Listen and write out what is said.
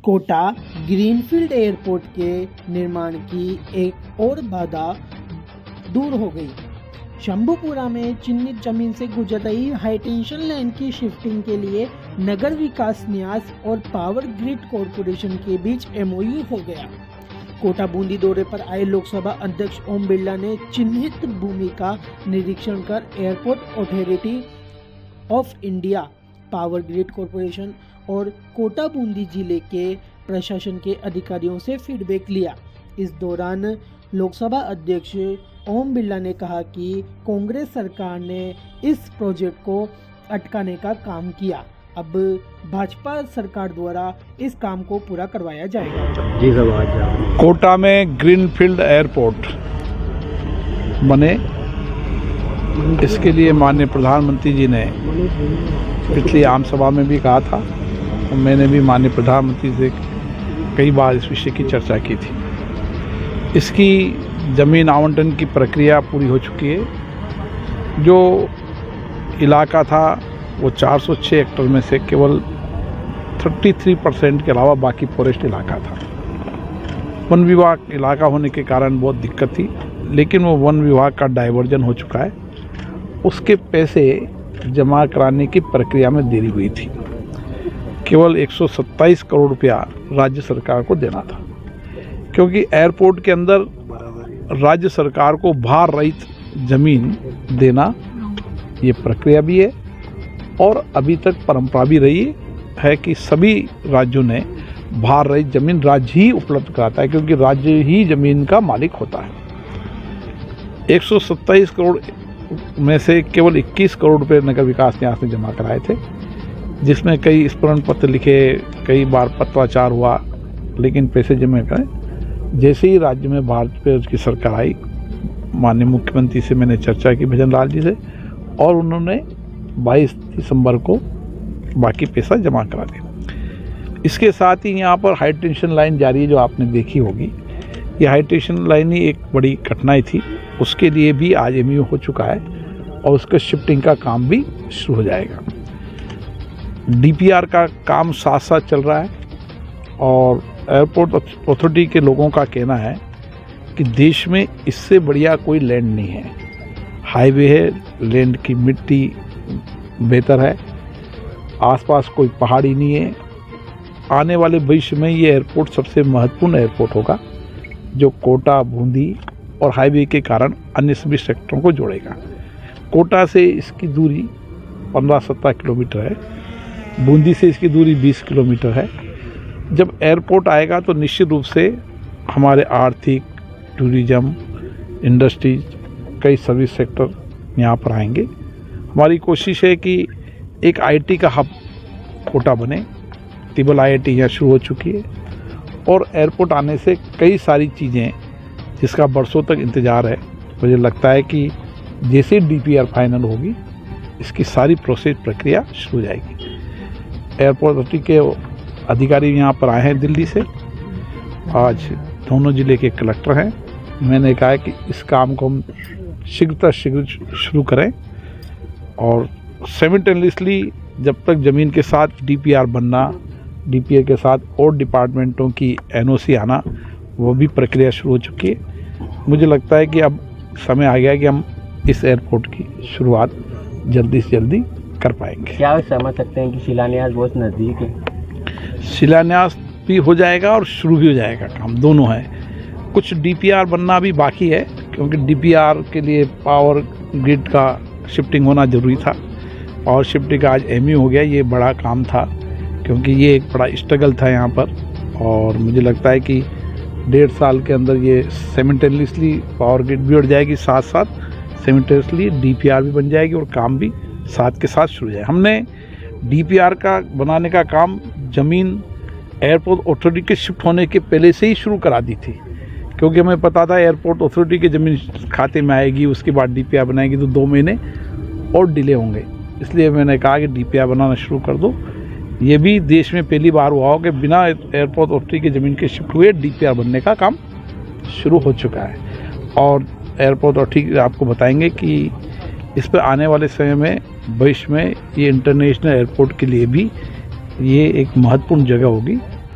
Kota greenfield airport के निर्माण की एक और बाधा दूर हो गई। शंभूपुरा में चिन्हित जमीन से गुजर रही हाईटेंशन लाइन की शिफ्टिंग के लिए नगर विकास न्यास और पावर ग्रिड कॉरपोरेशन के बीच एमओयू हो गया। कोटा बूंदी दौरे पर आए लोकसभा अध्यक्ष ओम बिरला ने चिन्हित भूमि का निरीक्षण कर airport authority of India, power grid corporation और कोटा बूंदी जिले के प्रशासन के अधिकारियों से फीडबैक लिया। इस दौरान लोकसभा अध्यक्ष ओम बिरला ने कहा कि कांग्रेस सरकार ने इस प्रोजेक्ट को अटकाने का काम किया। अब भाजपा सरकार द्वारा इस काम को पूरा करवाया जाएगा। जी सब आज कोटा में ग्रीनफील्ड एयरपोर्ट बने, इसके लिए माननीय प्रधानमंत्री जी ने पिछली आम सभा में भी कहा था और मैंने भी माननीय प्रधानमंत्री से कई बार इस विषय की चर्चा की थी। इसकी ज़मीन आवंटन की प्रक्रिया पूरी हो चुकी है। जो इलाका था वो 406 हेक्टेयर में से केवल 33% के अलावा बाकी फॉरेस्ट इलाका था। वन विभाग इलाका होने के कारण बहुत दिक्कत थी, लेकिन वो वन विभाग का डाइवर्जन हो चुका है। उसके पैसे जमा कराने की प्रक्रिया में देरी हुई थी। केवल 127 करोड़ रुपया राज्य सरकार को देना था, क्योंकि एयरपोर्ट के अंदर राज्य सरकार को भार रहित जमीन देना ये प्रक्रिया भी है और अभी तक परंपरा भी रही है कि सभी राज्यों ने भार रहित जमीन राज्य ही उपलब्ध कराता है, क्योंकि राज्य ही जमीन का मालिक होता है। 127 करोड़ में से केवल 21 करोड़ रुपए नगर विकास न्यास ने जमा कराए थे, जिसमें कई स्मरण पत्र लिखे, कई बार पत्राचार हुआ, लेकिन पैसे जमा कराए। जैसे ही राज्य में भाजपा की सरकार आई, माननीय मुख्यमंत्री से मैंने चर्चा की, भजन लाल जी से, और उन्होंने 22 दिसंबर को बाकी पैसा जमा करा दिया। इसके साथ ही यहाँ पर हाई टेंशन लाइन जारी है, जो आपने देखी होगी। ये हाई टेंशन लाइन ही एक बड़ी कठिनाई थी, उसके लिए भी आज एमओयू हो चुका है और उसका शिफ्टिंग का काम भी शुरू हो जाएगा। डीपीआर का काम साथ साथ चल रहा है और एयरपोर्ट अथॉरिटी के लोगों का कहना है कि देश में इससे बढ़िया कोई लैंड नहीं है। हाईवे है, लैंड की मिट्टी बेहतर है, आसपास कोई पहाड़ी नहीं है। आने वाले भविष्य में ये एयरपोर्ट सबसे महत्वपूर्ण एयरपोर्ट होगा, जो कोटा, बूंदी और हाईवे के कारण अन्य सभी सेक्टरों को जोड़ेगा। कोटा से इसकी दूरी 15-17 किलोमीटर है, बूंदी से इसकी दूरी 20 किलोमीटर है। जब एयरपोर्ट आएगा तो निश्चित रूप से हमारे आर्थिक, टूरिज्म, इंडस्ट्रीज, कई सर्विस सेक्टर यहाँ पर आएंगे। हमारी कोशिश है कि एक आईटी का हब कोटा बने। तिबल आईआईटी यहाँ शुरू हो चुकी है और एयरपोर्ट आने से कई सारी चीज़ें जिसका बरसों तक इंतज़ार है, मुझे लगता है कि जैसे डीपीआर फाइनल होगी, इसकी सारी प्रोसेस प्रक्रिया शुरू हो जाएगी। एयरपोर्ट अथॉरिटी के अधिकारी यहाँ पर आए हैं दिल्ली से, आज दोनों ज़िले के कलेक्टर हैं। मैंने कहा है कि इस काम को हम शीघ्र शुरू करें और साइमल्टेनियसली जब तक ज़मीन के साथ डीपीआर बनना, डीपीआर के साथ और डिपार्टमेंटों की एनओसी आना, वो भी प्रक्रिया शुरू हो चुकी है। मुझे लगता है कि अब समय आ गया है कि हम इस एयरपोर्ट की शुरुआत जल्दी से जल्दी कर पाएंगे। क्या समझ सकते हैं कि शिलान्यास बहुत नज़दीक है? शिलान्यास भी हो जाएगा और शुरू भी हो जाएगा, काम दोनों है। कुछ डीपीआर बनना भी बाकी है, क्योंकि डीपीआर के लिए पावर ग्रिड का शिफ्टिंग होना ज़रूरी था। पावर शिफ्टिंग का आज एमओयू हो गया। ये बड़ा काम था, क्योंकि ये एक बड़ा स्ट्रगल था यहाँ पर, और मुझे लगता है कि 1.5 साल के अंदर ये साइमल्टेनियसली पावर ग्रिड भी उड़ जाएगी, साथ साथ साइमल्टेनियसली डीपीआर भी बन जाएगी और काम भी साथ के साथ शुरू हो जाएगा। हमने डीपीआर का बनाने का काम ज़मीन एयरपोर्ट अथॉरिटी के शिफ्ट होने के पहले से ही शुरू करा दी थी, क्योंकि हमें पता था एयरपोर्ट अथॉरिटी की ज़मीन खाते में आएगी, उसके बाद डीपीआर बनाएगी तो 2 महीने और डिले होंगे। इसलिए मैंने कहा कि डीपीआर बनाना शुरू कर दो। ये भी देश में पहली बार हुआ हो कि बिना एयरपोर्ट अथॉरिटी की ज़मीन के शिफ्ट हुए डीपीआर बनने का काम शुरू हो चुका है। और एयरपोर्ट अथॉरिटी आपको बताएंगे कि इस पर आने वाले समय में, भविष्य में, ये इंटरनेशनल एयरपोर्ट के लिए भी ये एक महत्वपूर्ण जगह होगी।